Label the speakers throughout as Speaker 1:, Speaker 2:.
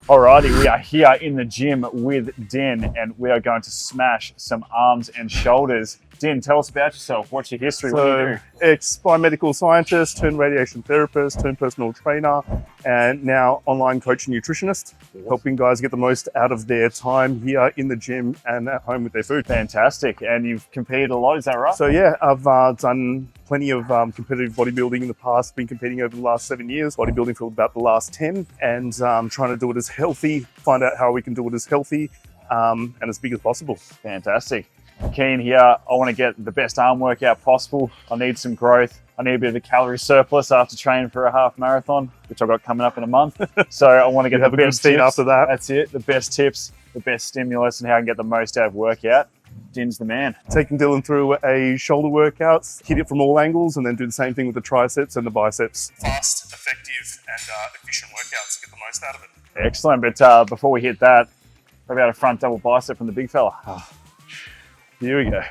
Speaker 1: Alrighty, we are here in the gym with Din and we are going to smash some arms and shoulders. Din, tell us about yourself. What's your history? What do you do?
Speaker 2: Ex-biomedical scientist, turned radiation therapist, turned personal trainer, and now online coach and nutritionist, helping guys get the most out of their time here in the gym and at home with their food.
Speaker 1: Fantastic. And you've competed a lot, is that right?
Speaker 2: So yeah, I've done plenty of competitive bodybuilding in the past, been competing over the last 7 years, bodybuilding for about the last 10, and trying to do it as healthy, find out how we can do it as healthy and as big as possible.
Speaker 1: Fantastic. Keen here, I want to get the best arm workout possible. I need some growth. I need a bit of a calorie surplus after training for a half marathon, which I've got coming up in a month. So I want to get the best tips
Speaker 2: after that.
Speaker 1: That's it, the best tips, the best stimulus, and how I can get the most out of workout. Din's the man.
Speaker 2: Taking Dylan through a shoulder workout, hit it from all angles, and then do the same thing with the triceps and the biceps. Fast, effective, and efficient workouts to get the most out of it.
Speaker 1: Excellent, but before we hit that, what about a front double bicep from the big fella? Oh, here we go.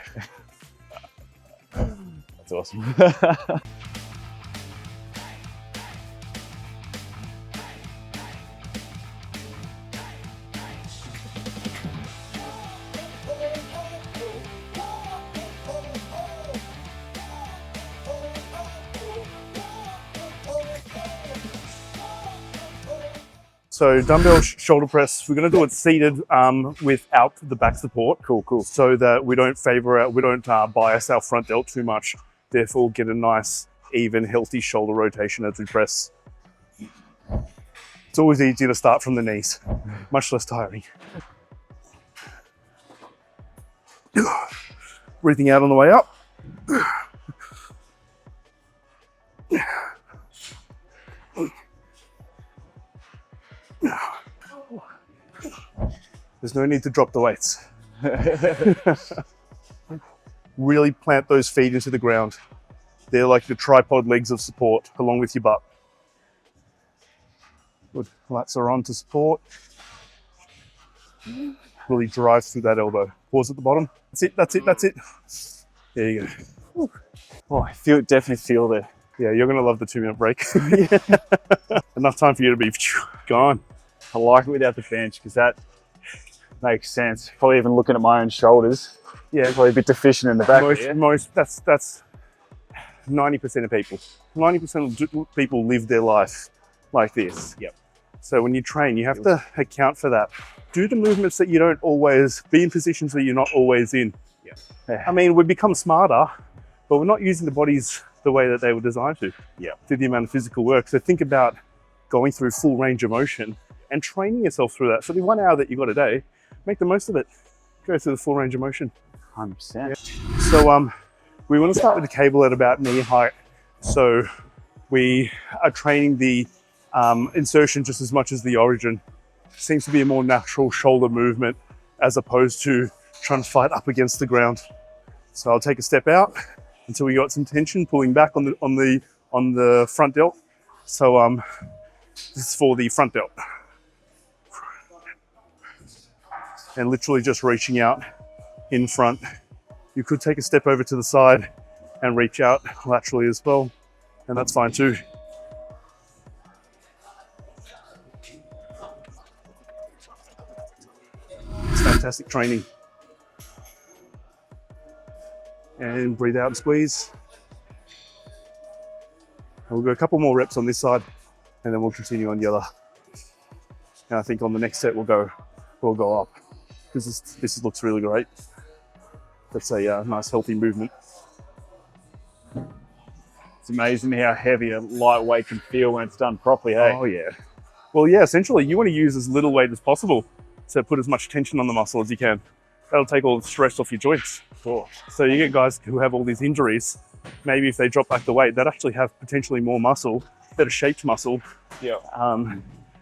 Speaker 1: That's awesome.
Speaker 2: So dumbbell shoulder press, we're going to do it seated without the back support.
Speaker 1: Cool.
Speaker 2: So that we don't bias our front delt too much. Therefore, get a nice, even, healthy shoulder rotation as we press. It's always easier to start from the knees, much less tiring. Breathing out on the way up. There's no need to drop the weights. Really plant those feet into the ground. They're like the tripod legs of support along with your butt. Good, lats are on to support. Really drive through that elbow. Pause at the bottom. That's it. There you go.
Speaker 1: Oh, I definitely feel the...
Speaker 2: Yeah, you're gonna love the 2-minute break. Enough time for you to be gone.
Speaker 1: I like it without the bench because that makes sense. Probably even looking at my own shoulders. Yeah, probably a bit deficient in the back.
Speaker 2: That's 90% of people. 90% of people live their life like this.
Speaker 1: Yep.
Speaker 2: So when you train, you have to account for that. Do the movements that you don't always, be in positions that you're not always in.
Speaker 1: Yeah.
Speaker 2: I mean, we become smarter, but we're not using the bodies the way that they were designed to.
Speaker 1: Yeah.
Speaker 2: Do the amount of physical work. So think about going through full range of motion and training yourself through that. So the 1 hour that you got a day, make the most of it. Go through the full range of motion.
Speaker 1: 100%.
Speaker 2: Yeah. So we want to start with the cable at about knee height. So we are training the insertion just as much as the origin. Seems to be a more natural shoulder movement as opposed to trying to fight up against the ground. So I'll take a step out until we got some tension, pulling back on the front delt. So this is for the front delt. And literally just reaching out in front. You could take a step over to the side and reach out laterally as well, and that's fine too. It's fantastic training. And breathe out and squeeze. And we'll go a couple more reps on this side, and then we'll continue on the other. And I think on the next set we'll go up, because this looks really great. That's a nice healthy movement.
Speaker 1: It's amazing how heavy a lightweight can feel when it's done properly, hey?
Speaker 2: Oh yeah. Well, yeah, essentially you want to use as little weight as possible to put as much tension on the muscle as you can. That'll take all the stress off your joints.
Speaker 1: Sure.
Speaker 2: So you get guys who have all these injuries, maybe if they drop back the weight, they'd actually have potentially more muscle, better shaped muscle.
Speaker 1: Yeah.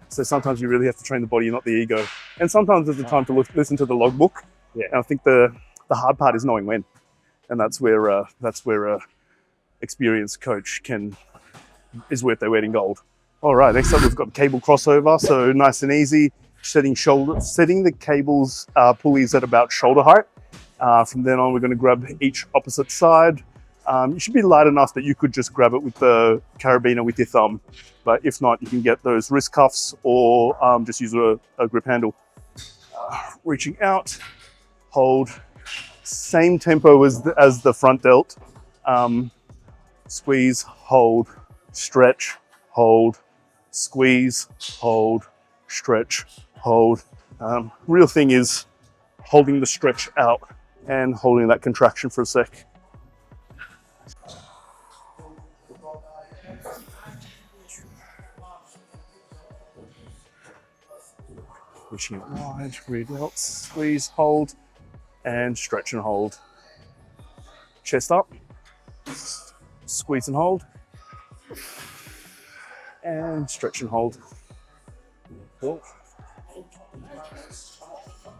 Speaker 2: So sometimes you really have to train the body, not the ego. And sometimes there's a time to listen to the logbook.
Speaker 1: Yeah.
Speaker 2: And I think the hard part is knowing when. And that's where a experienced coach is worth their weight in gold. All right, next up we've got cable crossover. So nice and easy, setting the cables pulleys at about shoulder height. From then on, we're going to grab each opposite side, You should be light enough that you could just grab it with the carabiner with your thumb. But if not, you can get those wrist cuffs or just use a grip handle. Reaching out, hold, same tempo as the front delt. Squeeze, hold, stretch, hold, squeeze, hold, stretch, hold. Real thing is holding the stretch out and holding that contraction for a sec. Pushing it wide, rear delts, squeeze, hold, and stretch and hold. Chest up, squeeze and hold, and stretch and hold. Cool.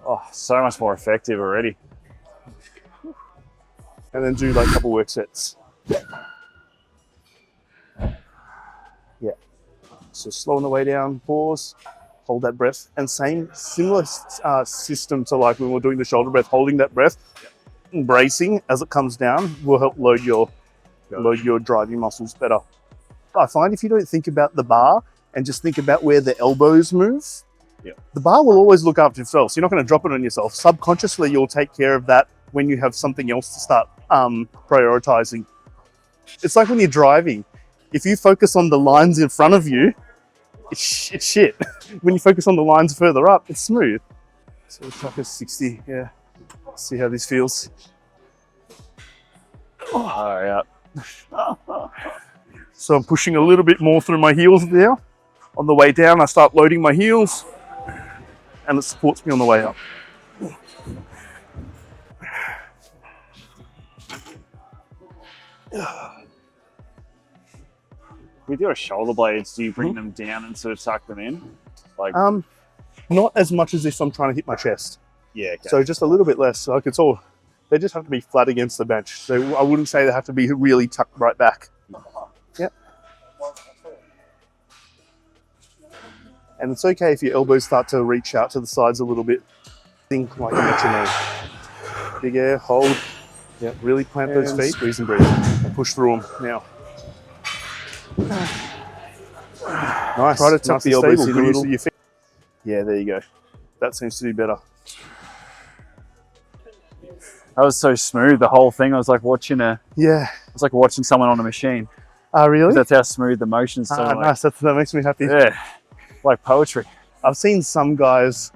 Speaker 1: Oh, so much more effective already.
Speaker 2: And then do like a couple work sets. Yeah. So slowing the way down, pause, hold that breath, and similar system to like when we're doing the shoulder breath, holding that breath, and bracing as it comes down will help load your driving muscles better. I find if you don't think about the bar and just think about where the elbows move, the bar will always look after itself. So you're not going to drop it on yourself. Subconsciously, you'll take care of that when you have something else to start prioritizing. It's like when you're driving. If you focus on the lines in front of you, it's shit. When you focus on the lines further up, it's smooth. So it's like a 60, yeah. See how this feels.
Speaker 1: Oh, yeah.
Speaker 2: So I'm pushing a little bit more through my heels now. On the way down, I start loading my heels, and it supports me on the way up.
Speaker 1: With your shoulder blades, do you bring them down and sort of tuck them in? Like,
Speaker 2: Not as much as if I'm trying to hit my chest.
Speaker 1: yeah. Okay.
Speaker 2: So just a little bit less. Like it's all, they just have to be flat against the bench. So I wouldn't say they have to be really tucked right back. Yep. And it's okay if your elbows start to reach out to the sides a little bit. Think like you mentioned there. Big air, hold. Yeah, really plant those feet. Squeeze and breathe. And push through them now. Nice. Try to tuck the elbows in a little. Yeah, there you go. That seems to be better.
Speaker 1: That was so smooth, the whole thing. I was like watching
Speaker 2: It's
Speaker 1: like watching someone on a machine.
Speaker 2: Really?
Speaker 1: That's how smooth the motion's. So
Speaker 2: nice. That makes me happy.
Speaker 1: Yeah, like poetry.
Speaker 2: I've seen some guys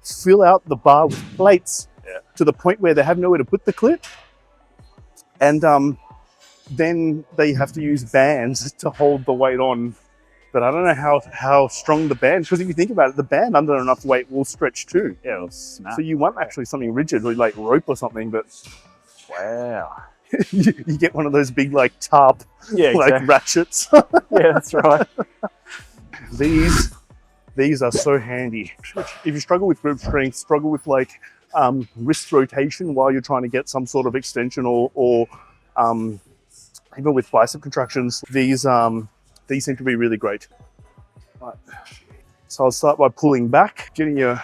Speaker 2: fill out the bar with plates to the point where they have nowhere to put the clip. And then they have to use bands to hold the weight on. But I don't know how strong the band, because if you think about it, the band under enough weight will stretch too.
Speaker 1: Yeah, it'll snap.
Speaker 2: So you want actually something rigid, or like rope or something, but
Speaker 1: wow.
Speaker 2: you get one of those big like tarp like ratchets.
Speaker 1: Yeah, that's right.
Speaker 2: These are so handy. If you struggle with grip strength, struggle with like wrist rotation while you're trying to get some sort of extension or even with bicep contractions, these seem to be really great. Right. So I'll start by pulling back, getting your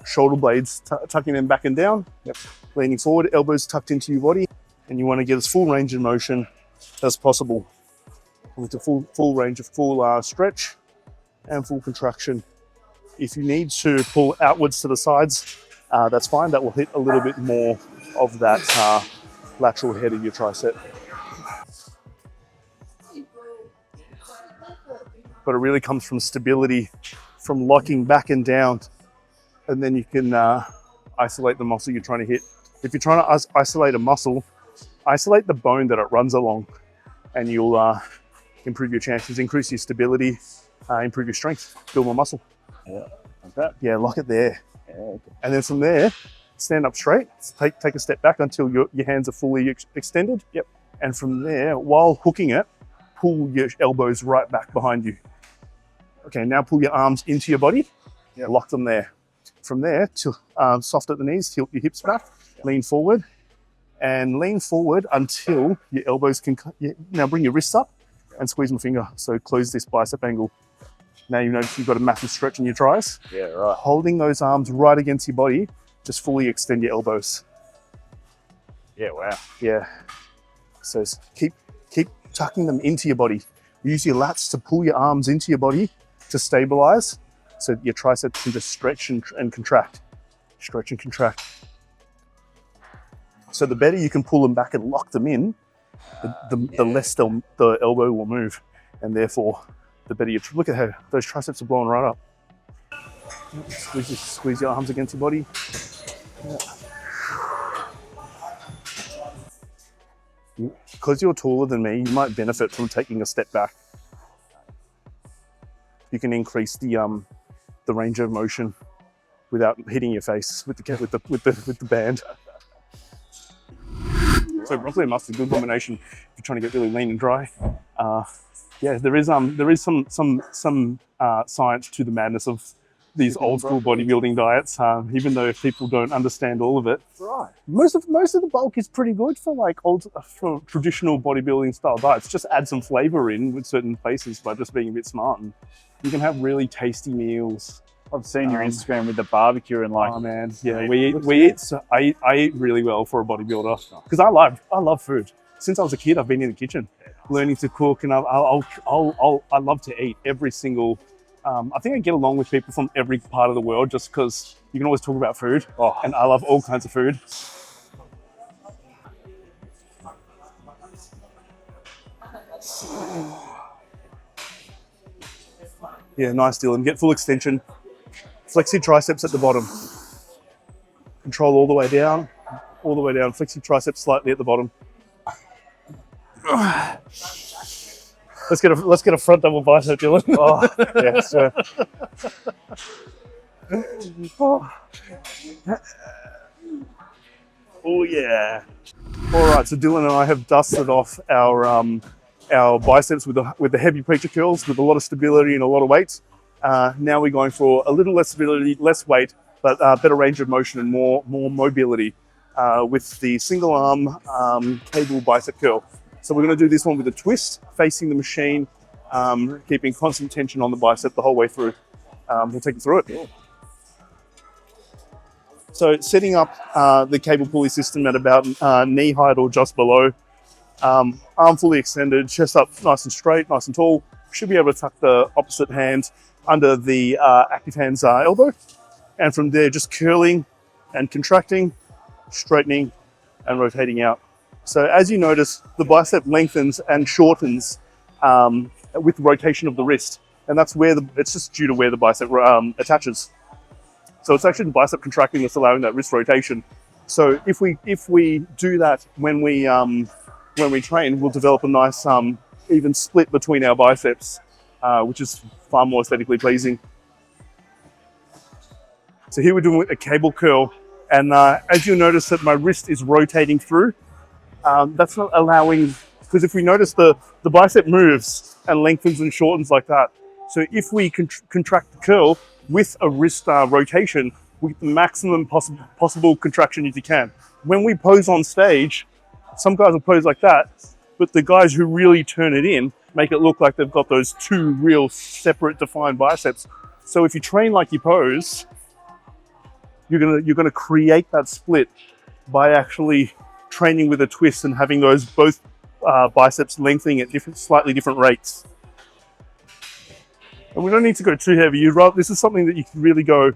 Speaker 2: shoulder blades, tucking them back and down, leaning forward, elbows tucked into your body, and you want to get as full range of motion as possible. With the full range of full stretch and full contraction. If you need to pull outwards to the sides, that's fine. That will hit a little bit more of that lateral head of your tricep. But it really comes from stability, from locking back and down, and then you can isolate the muscle you're trying to hit. If you're trying to isolate a muscle, isolate the bone that it runs along, and you'll improve your chances, increase your stability, improve your strength, build more muscle.
Speaker 1: Yeah, like that.
Speaker 2: Yeah, lock it there.
Speaker 1: Yeah, okay.
Speaker 2: And then from there, stand up straight, take a step back until your hands are fully extended. Yep. And from there, while hooking it, pull your elbows right back behind you. Okay, now pull your arms into your body, lock them there. From there, soft at the knees, tilt your hips back, lean forward, and lean forward until your elbows can, now bring your wrists up and squeeze my finger. So close this bicep angle. Now you notice you've got a massive stretch in your tris.
Speaker 1: Yeah, right.
Speaker 2: Holding those arms right against your body, just fully extend your elbows.
Speaker 1: Yeah, wow.
Speaker 2: Yeah. So keep tucking them into your body. Use your lats to pull your arms into your body to stabilize, so your triceps can just stretch and contract. Stretch and contract. So the better you can pull them back and lock them in, the less the elbow will move, and therefore the better you. Look at how those triceps are blowing right up. Squeeze your arms against your body. Because you're taller than me, you might benefit from taking a step back. You can increase the range of motion without hitting your face with the band. So broccoli and mustard, good combination if you're trying to get really lean and dry. Yeah, there is some science to the madness of these old school bodybuilding diets, even though people don't understand all of it.
Speaker 1: Right.
Speaker 2: Most of the bulk is pretty good for for traditional bodybuilding style diets. Just add some flavor in with certain places by just being a bit smart, and you can have really tasty meals.
Speaker 1: I've seen your Instagram with the barbecue and like.
Speaker 2: Oh man, yeah, we eat. So I eat really well for a bodybuilder because I love food. Since I was a kid, I've been in the kitchen, learning to cook, and I love to eat every single. I think I get along with people from every part of the world just because you can always talk about food. Oh, and I love all kinds of food. Yeah, nice, Dylan. Get full extension. Flex your triceps at the bottom. Control all the way down. All the way down. Flex your triceps slightly at the bottom. Let's get a front double bicep, Dylan.
Speaker 1: Oh, yeah, sure.
Speaker 2: Oh yeah. All right, so Dylan and I have dusted off our biceps with the heavy preacher curls with a lot of stability and a lot of weight. Now we're going for a little less stability, less weight, but better range of motion and more mobility with the single arm cable bicep curl. So we're going to do this one with a twist, facing the machine, keeping constant tension on the bicep the whole way through. We'll take you through it. So setting up the cable pulley system at about knee height or just below. Arm fully extended, chest up nice and straight, nice and tall. Should be able to tuck the opposite hand under the active hand's elbow. And from there, just curling and contracting, straightening and rotating out. So as you notice, the bicep lengthens and shortens with rotation of the wrist. And that's where it's just due to where the bicep attaches. So it's actually the bicep contracting that's allowing that wrist rotation. So if we do that when we train, we'll develop a nice even split between our biceps, which is far more aesthetically pleasing. So here we're doing a cable curl, and as you'll notice that my wrist is rotating through, that's not allowing, because if we notice the bicep moves and lengthens and shortens like that. So if we contract the curl with a wrist rotation, we get the maximum possible contraction as you can. When we pose on stage, some guys will pose like that, but the guys who really turn it in make it look like they've got those two real separate defined biceps. So if you train like you pose, you're gonna create that split by actually training with a twist and having those both biceps lengthening at slightly different rates. And we don't need to go too heavy. This is something that you can really go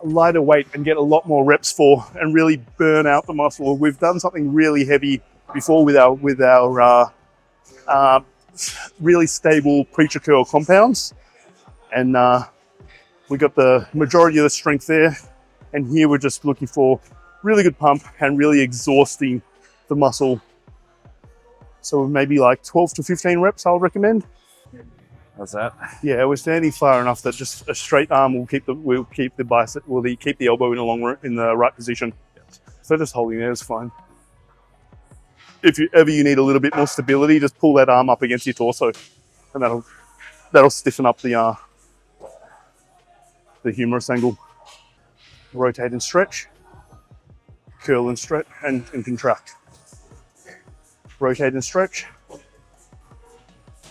Speaker 2: lighter weight and get a lot more reps for and really burn out the muscle. We've done something really heavy before with our really stable preacher curl compounds, and we got the majority of the strength there. And here we're just looking for really good pump and really exhausting the muscle. So maybe like 12 to 15 reps, I'll recommend.
Speaker 1: How's that?
Speaker 2: Yeah, we're standing far enough that just a straight arm will keep the bicep, keep the elbow in the right position. So just holding there is fine. If you need a little bit more stability, just pull that arm up against your torso, and that'll stiffen up the humerus angle. Rotate and stretch, curl and stretch and contract. Rotate and stretch,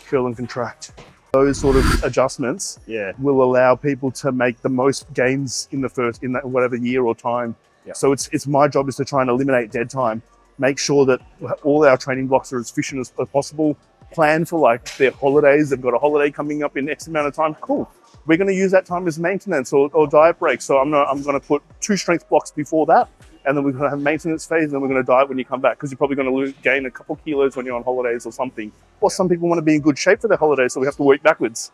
Speaker 2: curl and contract. Those sort of adjustments will allow people to make the most gains in that whatever year or time. Yeah. So it's my job is to try and eliminate dead time make sure that all our training blocks are as efficient as possible, plan for like their holidays. They've got a holiday coming up in X amount of time. Cool. We're going to use that time as maintenance or diet breaks. So I'm going to put 2 strength blocks before that, and then we're going to have maintenance phase, and then we're going to diet when you come back, because you're probably going to gain a couple kilos when you're on holidays or something. Or some people want to be in good shape for their holidays, so we have to work backwards.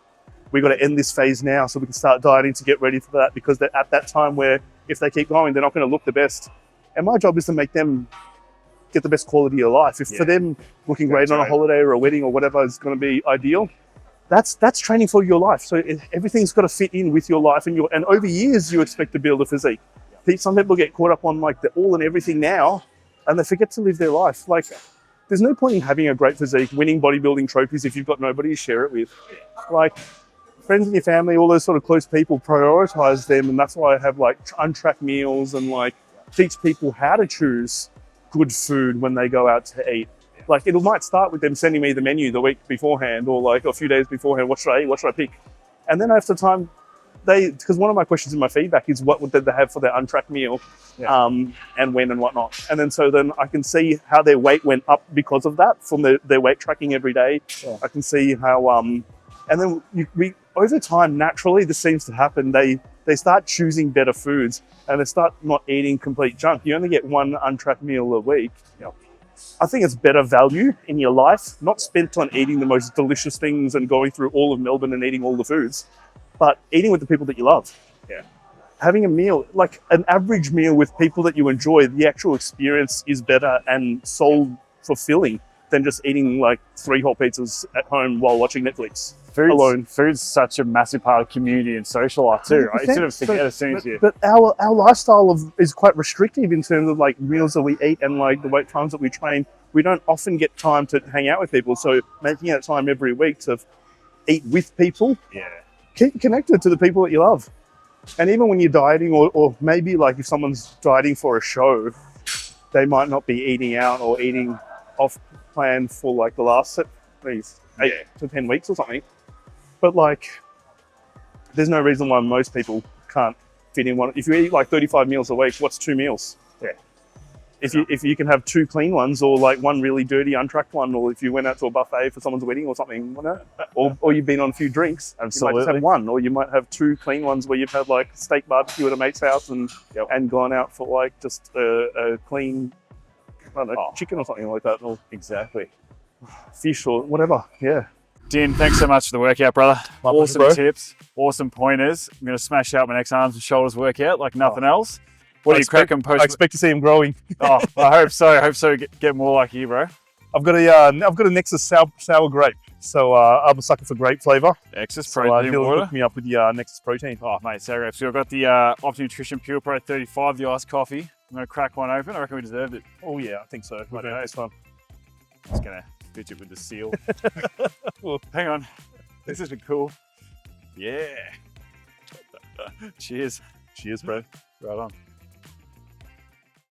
Speaker 2: We've got to end this phase now so we can start dieting to get ready for that, because they're at that time where if they keep going, they're not going to look the best. And my job is to make them get the best quality of life. If for them looking great on a holiday or a wedding or whatever is going to be ideal, that's training for your life. So everything's got to fit in with your life, and over years you expect to build a physique. Some people get caught up on like the all and everything now, and they forget to live their life. Like, there's no point in having a great physique, winning bodybuilding trophies if you've got nobody to share it with. Like, friends in your family, all those sort of close people, prioritize them, and that's why I have like untracked meals and like teach people how to choose good food when they go out to eat. Like, it might start with them sending me the menu the week beforehand, or like a few days beforehand. What should I eat? What should I pick? And then after time, because one of my questions in my feedback is what did they have for their untracked meal, and when and whatnot. And then I can see how their weight went up because of that from their weight tracking every day. Yeah. I can see how, and then we over time, naturally, this seems to happen. They start choosing better foods, and they start not eating complete junk. You only get 1 untracked meal a week. Yeah. I think it's better value in your life, not spent on eating the most delicious things and going through all of Melbourne and eating all the foods, but eating with the people that you love. Yeah. Having a meal, like an average meal with people that you enjoy, the actual experience is better and soul fulfilling than just eating like 3 hot pizzas at home while watching Netflix. Food's such a massive part of community and social life too, right? You sort of forget as soon as you... But our lifestyle is quite restrictive in terms of like meals that we eat and like the weight times that we train. We don't often get time to hang out with people. So making that time every week to eat with people, keep connected to the people that you love. And even when you're dieting, or maybe like if someone's dieting for a show, they might not be eating out or eating off plan for like the last 8 to 10 weeks or something. But like, there's no reason why most people can't fit in one. If you eat like 35 meals a week, what's 2 meals? Yeah. If you can have 2 clean ones, or like 1 really dirty, untracked one, or if you went out to a buffet for someone's wedding or something, or you've been on a few drinks, you might just have 1, or you might have 2 clean ones where you've had like steak barbecue at a mate's house and gone out for like just a clean, I don't know, chicken or something like that. Or
Speaker 1: exactly.
Speaker 2: Fish or whatever, yeah.
Speaker 1: Din, thanks so much for the workout, brother. Awesome tips, awesome pointers. I'm going to smash out my next arms and shoulders workout like nothing else. What do you crack and post?
Speaker 2: I expect to see him growing.
Speaker 1: Oh, I hope so. I hope so. Get more like you, bro.
Speaker 2: I've got a Nexus sour grape, so I'm a sucker for grape flavour.
Speaker 1: Nexus protein
Speaker 2: he'll
Speaker 1: water.
Speaker 2: hook me up with the Nexus protein.
Speaker 1: Oh, mate, sour grape. So I've got the Opti Nutrition Pure Pro 35, the iced coffee. I'm going to crack one open. I reckon we deserved it.
Speaker 2: Oh yeah, I think so. We're doing this one.
Speaker 1: Just going to pitch it with the seal. Well, hang on. This is cool. Yeah. Cheers.
Speaker 2: Cheers, bro.
Speaker 1: Right on.